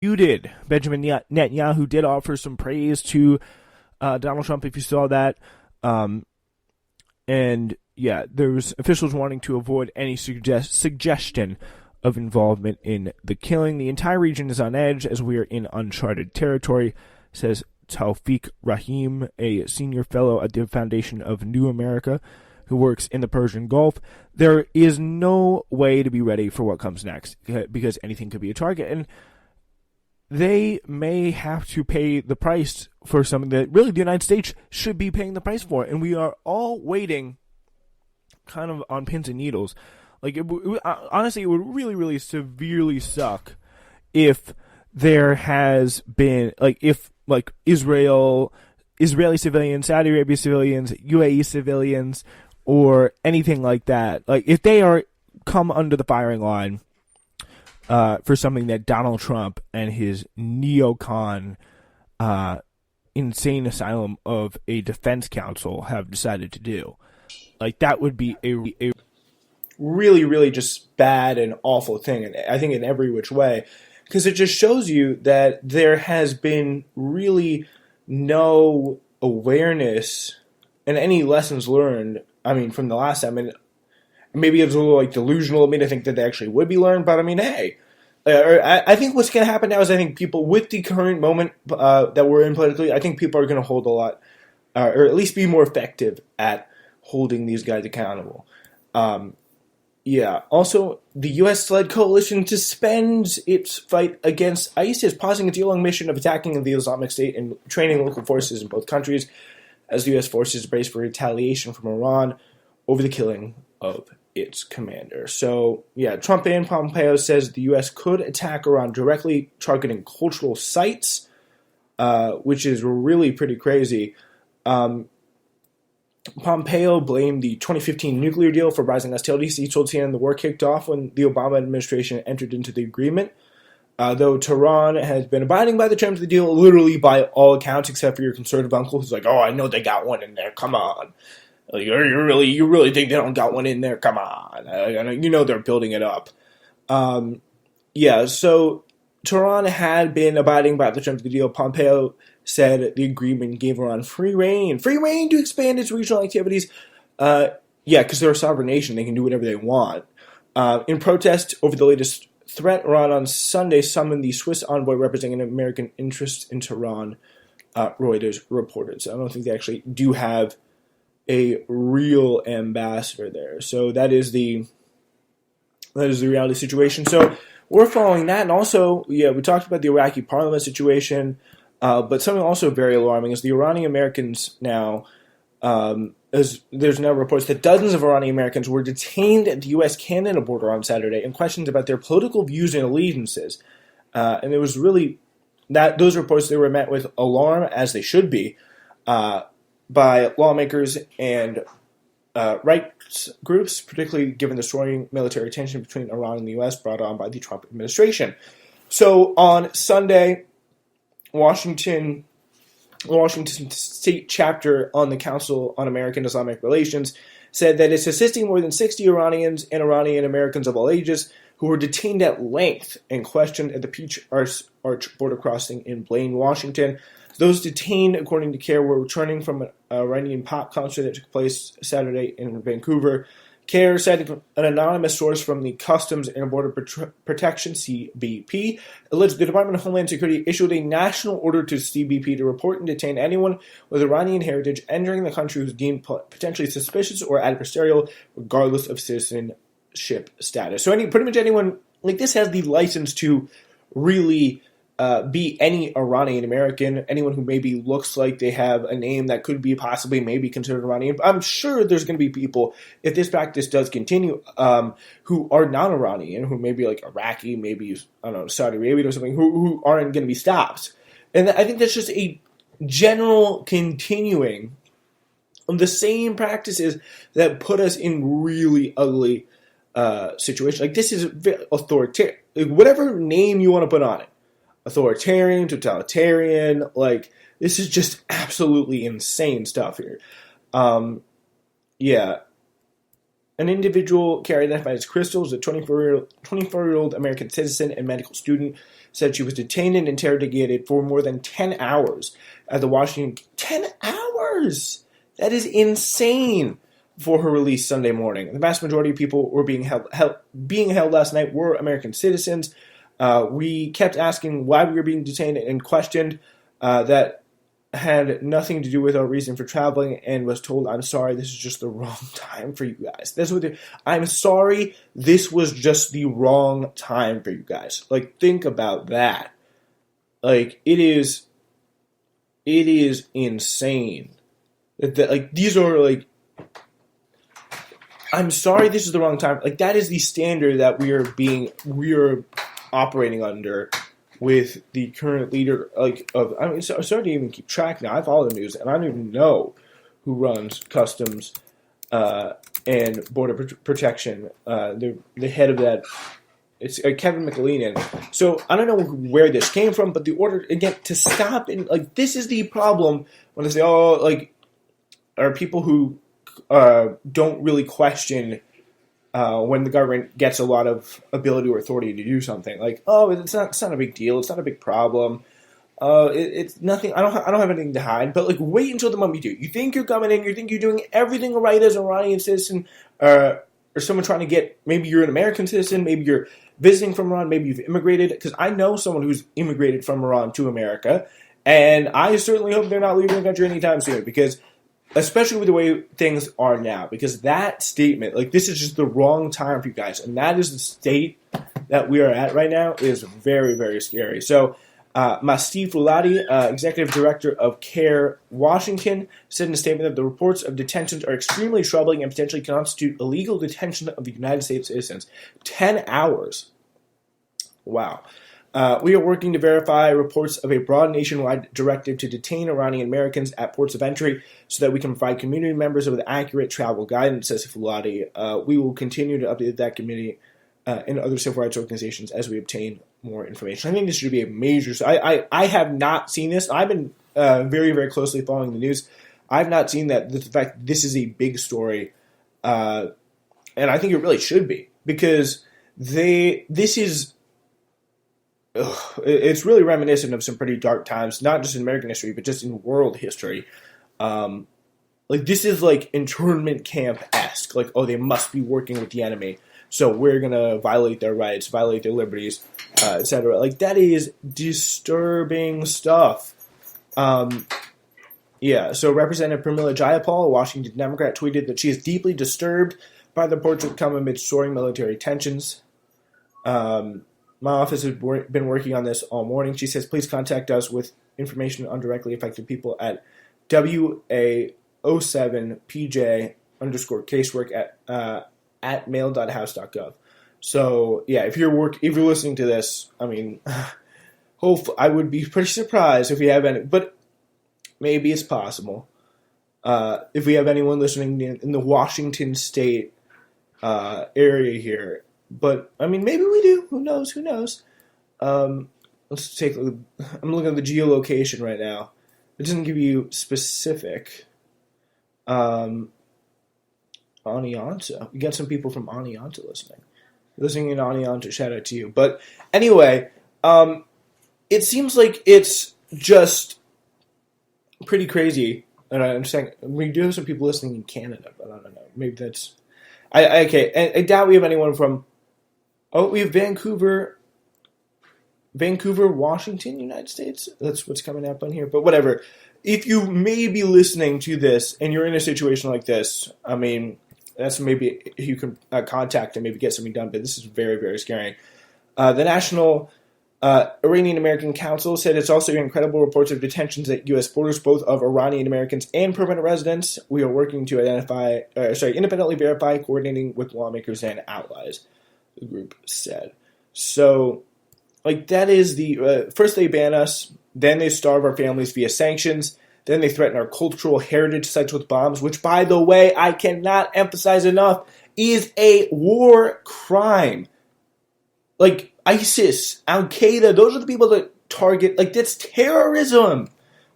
You did. Benjamin Netanyahu did offer some praise to Donald Trump, if you saw that. Um, and yeah, there's officials wanting to avoid any suggestion of involvement in the killing. The entire region is on edge as we are in uncharted territory, says Taufik Rahim, a senior fellow at the Foundation of New America who works in the Persian Gulf. There is no way to be ready for what comes next because anything could be a target. And they may have to pay the price for something that really the United States should be paying the price for. And we are all waiting kind of on pins and needles. Like, honestly, it would really, really severely suck if there has been, like, if, like, Israeli civilians, Saudi Arabia civilians, UAE civilians, or anything like that, like, if they are come under the firing line for something that Donald Trump and his neocon insane asylum of a defense council have decided to do. Like, that would be a really, really just bad and awful thing, and I think in every which way, because it just shows you that there has been really no awareness and any lessons learned, I mean, from the last time. And maybe it's a little, like, delusional of me to think that they actually would be learned, but I mean, hey. I think what's going to happen now is I think people, with the current moment that we're in politically, I think people are going to hold a lot, or at least be more effective at holding these guys accountable. Yeah. Also, the U.S.-led coalition suspends its fight against ISIS, pausing its year-long mission of attacking the Islamic State and training local forces in both countries as the U.S. forces brace for retaliation from Iran over the killing of its commander. So, yeah, Trump and Pompeo says the U.S. could attack Iran directly, targeting cultural sites, which is really pretty crazy. Pompeo blamed the 2015 nuclear deal for rising hostilities. He told CNN the war kicked off when the Obama administration entered into the agreement. Though Tehran has been abiding by the terms of the deal, literally by all accounts, except for your conservative uncle who's like, "Oh, I know they got one in there. Come on, like, you really think they don't got one in there? Come on, you know they're building it up." Yeah, so Tehran had been abiding by the terms of the deal. Pompeo said the agreement gave Iran free reign to expand its regional activities. Yeah, because they're a sovereign nation, they can do whatever they want. In protest over the latest threat, Iran on Sunday summoned the Swiss envoy representing American interests in Tehran, Reuters reported. So I don't think they actually do have a real ambassador there. So that is the reality situation. So we're following that, and also, yeah, we talked about the Iraqi parliament situation, but something also very alarming is the Iranian Americans now. As there's now reports that dozens of Iranian Americans were detained at the U.S.-Canada border on Saturday in questions about their political views and allegiances. And it was really that those reports, they were met with alarm, as they should be, by lawmakers and rights groups, particularly given the soaring military tension between Iran and the U.S. brought on by the Trump administration. So on Sunday, Washington State chapter on the Council on American Islamic Relations said that it's assisting more than 60 Iranians and Iranian Americans of all ages who were detained at length and questioned at the Peach Arch border crossing in Blaine, Washington. Those detained, according to CARE, were returning from an Iranian pop concert that took place Saturday in Vancouver. CARE, citing an anonymous source from the Customs and Border Protection, CBP, alleged the Department of Homeland Security issued a national order to CBP to report and detain anyone with Iranian heritage entering the country who's deemed potentially suspicious or adversarial, regardless of citizenship status. So pretty much anyone like this has the license to really be any Iranian American, anyone who maybe looks like they have a name that could be possibly maybe considered Iranian. I'm sure there's going to be people, if this practice does continue, who are non-Iranian, who may be like Iraqi, maybe, I don't know, Saudi Arabia or something, who aren't going to be stopped. And I think that's just a general continuing of the same practices that put us in really ugly situations. Like, this is authoritarian, whatever name you want to put on it. Authoritarian, totalitarian, like, this is just absolutely insane stuff here. Yeah. An individual, Carrie identified as Crystal, is a 24-year-old American citizen and medical student, said she was detained and interrogated for more than 10 hours at the Washington. 10 hours! That is insane for her release Sunday morning. The vast majority of people were being held last night were American citizens. We kept asking why we were being detained and questioned. That had nothing to do with our reason for traveling, and was told, "I'm sorry, this is just the wrong time for you guys." I'm sorry, this was just the wrong time for you guys. Like, think about that. Like, it is insane. Like, these are like, I'm sorry, this is the wrong time. Like, that is the standard that we are operating under with the current leader, I'm starting to even keep track now. I follow the news, and I don't even know who runs Customs and Border Protection. The head of that, it's Kevin McLean. So I don't know where this came from, but the order, again, to stop, and, like, this is the problem when they say, are people who don't really question when the government gets a lot of ability or authority to do something. Like, it's not a big deal. It's not a big problem. It's nothing. I don't have anything to hide. But, like, wait until the moment you do. You think you're coming in. You think you're doing everything right as an Iranian citizen, or someone trying to get. Maybe you're an American citizen. Maybe you're visiting from Iran. Maybe you've immigrated. Because I know someone who's immigrated from Iran to America, and I certainly hope they're not leaving the country anytime soon. Because, especially with the way things are now, because that statement, like, this is just the wrong time for you guys, and that is the state that we are at right now, is very, very scary. So, Masti Fuladi, Executive Director of CARE Washington, said in a statement that the reports of detentions are extremely troubling and potentially constitute illegal detention of the United States citizens. 10 hours. Wow. We are working to verify reports of a broad nationwide directive to detain Iranian Americans at ports of entry so that we can provide community members with accurate travel guidance, says Fuladi. We will continue to update that committee and other civil rights organizations as we obtain more information. I think this should be a major... I have not seen this. I've been very, very closely following the news. I've not seen that. The fact this is a big story. And I think it really should be. Because this is... it's really reminiscent of some pretty dark times, not just in American history, but just in world history. Like, this is like internment camp-esque. Like, they must be working with the enemy, so we're going to violate their rights, violate their liberties, etc. Like, that is disturbing stuff. Yeah, so Representative Pramila Jayapal, a Washington Democrat, tweeted that she is deeply disturbed by the reports that come amid soaring military tensions. My office has been working on this all morning. She says, please contact us with information on directly affected people at WA07PJ_casework at mail.house.gov. So, yeah, if you're listening to this, I mean, I would be pretty surprised if we have any, but maybe it's possible. If we have anyone listening in the Washington State area here. But, I mean, maybe we do. Who knows? Let's take a look. I'm looking at the geolocation right now. It doesn't give you specific. Anianta. We got some people from Anianta listening. Listening in Anianta, shout out to you. But, anyway, it seems like it's just pretty crazy. And I'm saying, we do have some people listening in Canada, but I don't know. Maybe that's... I doubt we have anyone from... we have Vancouver, Washington, United States. That's what's coming up on here. But whatever. If you may be listening to this and you're in a situation like this, I mean, that's maybe you can contact and maybe get something done. But this is very, very scary. The National Iranian American Council said it's also incredible reports of detentions at U.S. borders, both of Iranian Americans and permanent residents. We are working to independently verify, coordinating with lawmakers and allies, the group said. So, like, that is the... first they ban us, then they starve our families via sanctions, then they threaten our cultural heritage sites with bombs, which, by the way, I cannot emphasize enough, is a war crime. Like, ISIS, Al-Qaeda, those are the people that target... Like, that's terrorism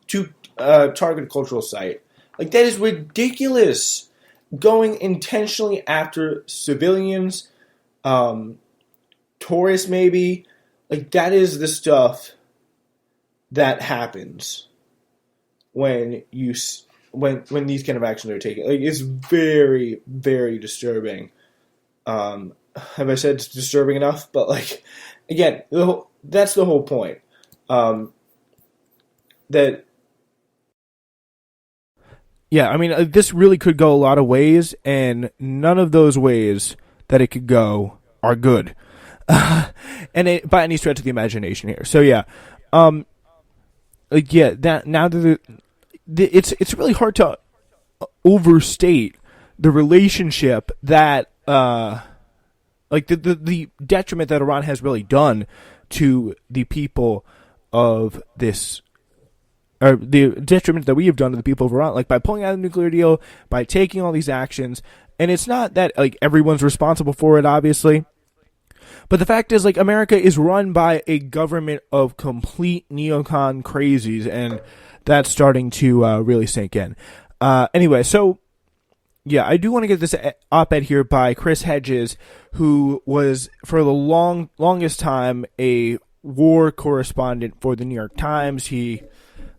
to target a cultural site. Like, that is ridiculous. Going intentionally after civilians... tourists maybe, Like, that is the stuff that happens when when these kind of actions are taken. Like, it's very, very disturbing. Have I said it's disturbing enough? But, like, again, that's the whole point. Yeah, I mean, this really could go a lot of ways, and none of those ways that it could go are good. And by any stretch of the imagination here. So, yeah. It's really hard to overstate the relationship that, the detriment that Iran has really done to the people of this, or the detriment that we have done to the people of Iran, like by pulling out of the nuclear deal, by taking all these actions. And it's not that like everyone's responsible for it, obviously. But the fact is, like, America is run by a government of complete neocon crazies, and that's starting to really sink in. Anyway, so, yeah, I do want to get this op-ed here by Chris Hedges, who was, for the longest time, a war correspondent for the New York Times.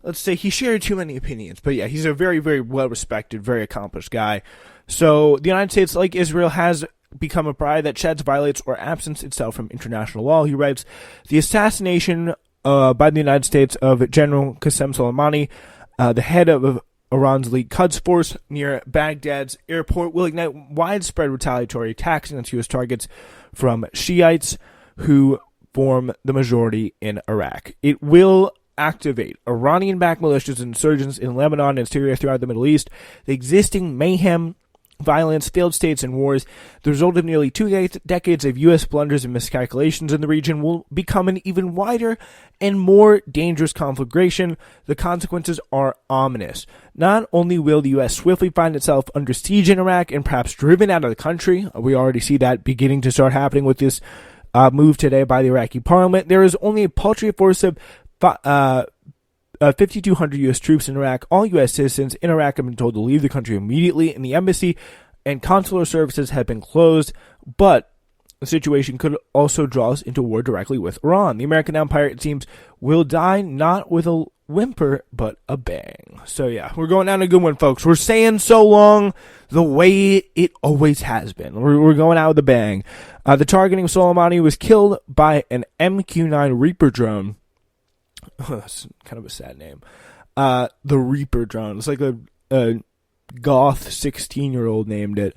Let's say he shared too many opinions, but yeah, he's a very, very well-respected, very accomplished guy. So the United States, like Israel, has become a pride that sheds, violates, or absents itself from international law. He writes, the assassination by the United States of General Qasem Soleimani, the head of Iran's elite Quds force near Baghdad's airport, will ignite widespread retaliatory attacks against U.S. targets from Shiites who form the majority in Iraq. It will activate Iranian-backed militias and insurgents in Lebanon and Syria throughout the Middle East. The existing mayhem, violence, failed states, and wars, the result of nearly 2 decades of U.S. blunders and miscalculations in the region, will become an even wider and more dangerous conflagration. The consequences are ominous. Not only will the U.S. swiftly find itself under siege in Iraq and perhaps driven out of the country, we already see that beginning to start happening with this move today by the Iraqi parliament. There is only a paltry force of 5,200 U.S. troops in Iraq. All U.S. citizens in Iraq have been told to leave the country immediately, and the embassy and consular services have been closed. But the situation could also draw us into war directly with Iran. The American empire, it seems, will die not with a whimper, but a bang. So yeah, we're going down a good one, folks. We're saying so long the way it always has been. We're going out with a bang. The targeting of Soleimani was killed by an MQ-9 Reaper drone. That's kind of a sad name. The Reaper drone. It's like a goth 16-year-old named it.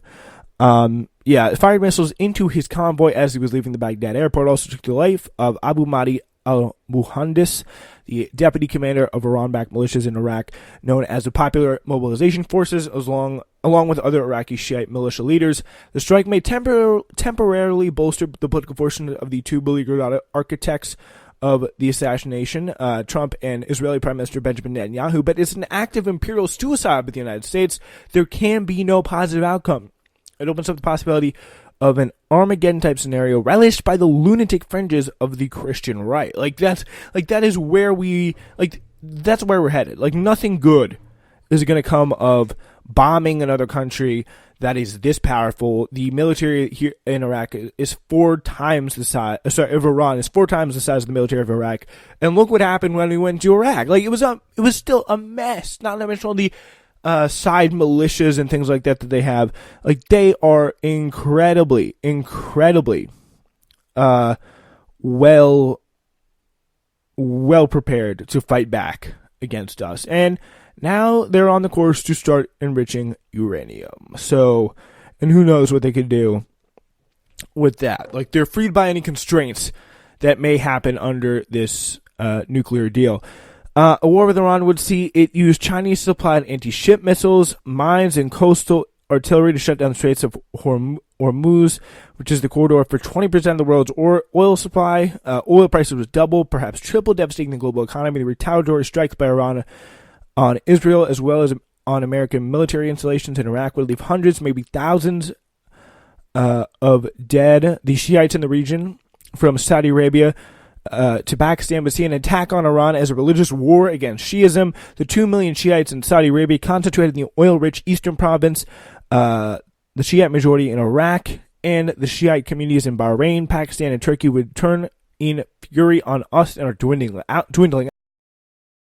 It fired missiles into his convoy as he was leaving the Baghdad airport. Also took the life of Abu Mahdi al-Muhandis, the deputy commander of Iran-backed militias in Iraq, known as the Popular Mobilization Forces, along with other Iraqi Shiite militia leaders. The strike may temporarily bolster the political fortune of the two beleaguered architects of the assassination, Trump and Israeli Prime Minister Benjamin Netanyahu, but it's an act of imperial suicide by the United States. There can be no positive outcome. It opens up the possibility of an Armageddon type scenario relished by the lunatic fringes of the Christian right. That's where we're headed. Like, nothing good is going to come of bombing another country that is this powerful. The military here in Iraq is 4 times the size. Of Iran is 4 times the size of the military of Iraq. And look what happened when we went to Iraq. Like, it was still a mess. Not to mention all the side militias and things like that they have. Like, they are incredibly well prepared to fight back against us. And now they're on the course to start enriching uranium. So, and who knows what they could do with that. Like, they're freed by any constraints that may happen under this nuclear deal. A war with Iran would see it use Chinese-supplied anti-ship missiles, mines, and coastal artillery to shut down the Straits of Hormuz, which is the corridor for 20% of the world's oil supply. Oil prices would double, perhaps triple, devastating the global economy. The retaliatory strikes by Iran on Israel, as well as on American military installations in Iraq, would leave hundreds, maybe thousands of dead. The Shiites in the region, from Saudi Arabia to Pakistan, would see an attack on Iran as a religious war against Shiism. The 2 million Shiites in Saudi Arabia, concentrated in the oil-rich eastern province, the Shiite majority in Iraq, and the Shiite communities in Bahrain, Pakistan, and Turkey would turn in fury on us and are dwindling out.